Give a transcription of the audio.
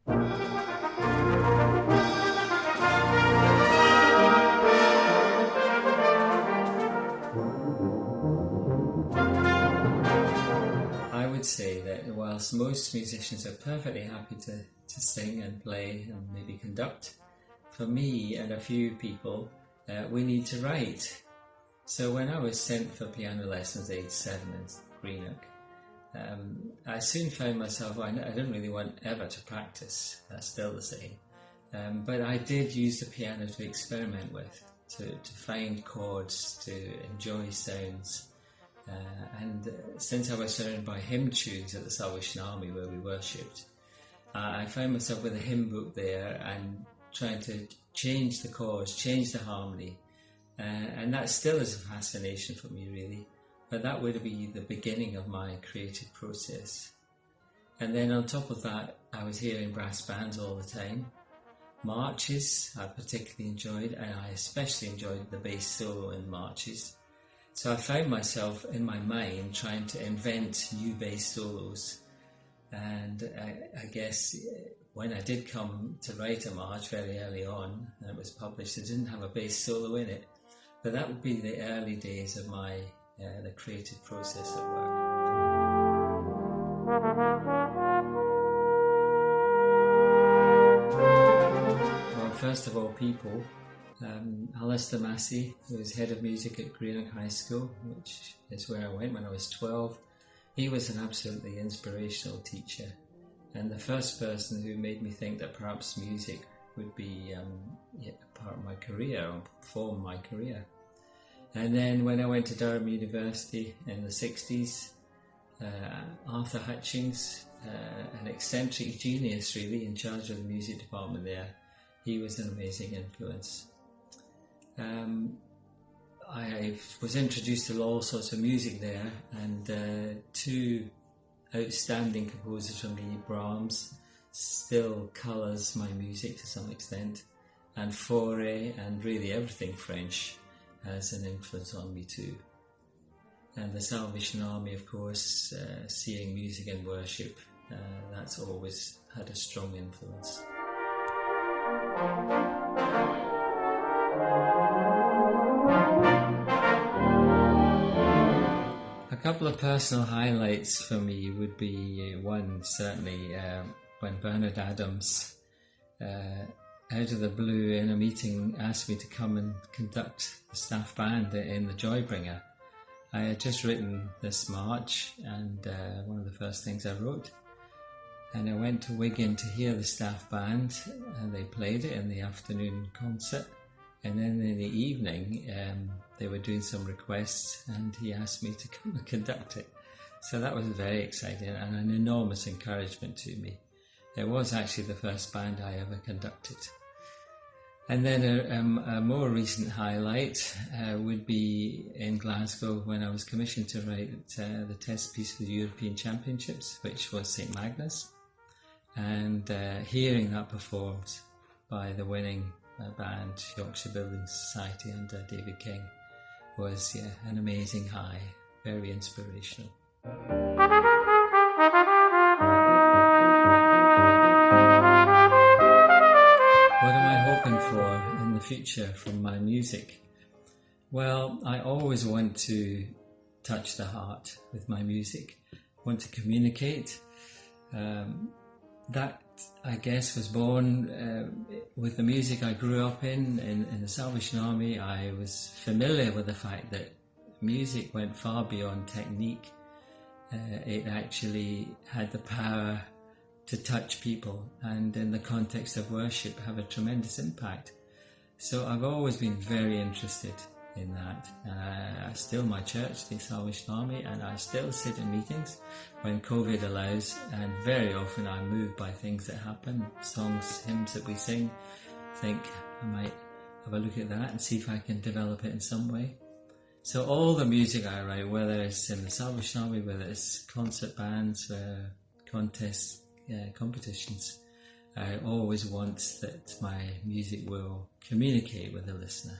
I would say that whilst most musicians are perfectly happy to sing and play and maybe conduct, for me and a few people, we need to write. So when I was sent for piano lessons at age 7 in Greenock, I soon found myself, I didn't really want ever to practice, that's still the same, but I did use the piano to experiment with, to find chords, to enjoy sounds. And since I was surrounded by hymn tunes at the Salvation Army where we worshipped, I found myself with a hymn book there and trying to change the chords, change the harmony, and that still is a fascination for me really, but that would be the beginning of my creative process. And then on top of that, I was hearing brass bands all the time. Marches I particularly enjoyed, and I especially enjoyed the bass solo in marches. So I found myself in my mind trying to invent new bass solos, and I guess when I did come to write a march very early on, and it was published, it didn't have a bass solo in it, but that would be the early days of my the creative process at work. Well, first of all, people. Alistair Massey, who was head of music at Greenock High School, which is where I went when I was 12, he was an absolutely inspirational teacher, and the first person who made me think that perhaps music would be part of my career, or form my career. And then when I went to Durham University in the 60s, Arthur Hutchings, an eccentric genius really, in charge of the music department there, he was an amazing influence. I was introduced to all sorts of music there, and two outstanding composers from me, Brahms, still colours my music to some extent, and Fauré, and really everything French has an influence on me too. And the Salvation Army, of course, seeing music and worship, that's always had a strong influence. A couple of personal highlights for me would be one, certainly, when Bernard Adams, out of the blue in a meeting, asked me to come and conduct the staff band in the Joybringer. I had just written this march, and one of the first things I wrote, and I went to Wigan to hear the staff band, and they played it in the afternoon concert, and then in the evening they were doing some requests, and he asked me to come and conduct it. So that was very exciting and an enormous encouragement to me. It was actually the first band I ever conducted. And then a more recent highlight would be in Glasgow when I was commissioned to write the test piece for the European Championships, which was St Magnus, and hearing that performed by the winning band, Yorkshire Building Society under David King, was an amazing high, very inspirational. What am I hoping for in the future from my music? Well, I always want to touch the heart with my music, want to communicate. That, I guess, was born with the music I grew up in the Salvation Army. I was familiar with the fact that music went far beyond technique. It actually had the power to touch people, and in the context of worship have a tremendous impact. So I've always been very interested in that. Still my church, the Salvation Army, and I still sit in meetings when COVID allows, and very often I'm moved by things that happen, songs, hymns that we sing, think I might have a look at that and see if I can develop it in some way. So all the music I write, whether it's in the Salvation Army, whether it's concert bands, contests, competitions, I always want that my music will communicate with the listener.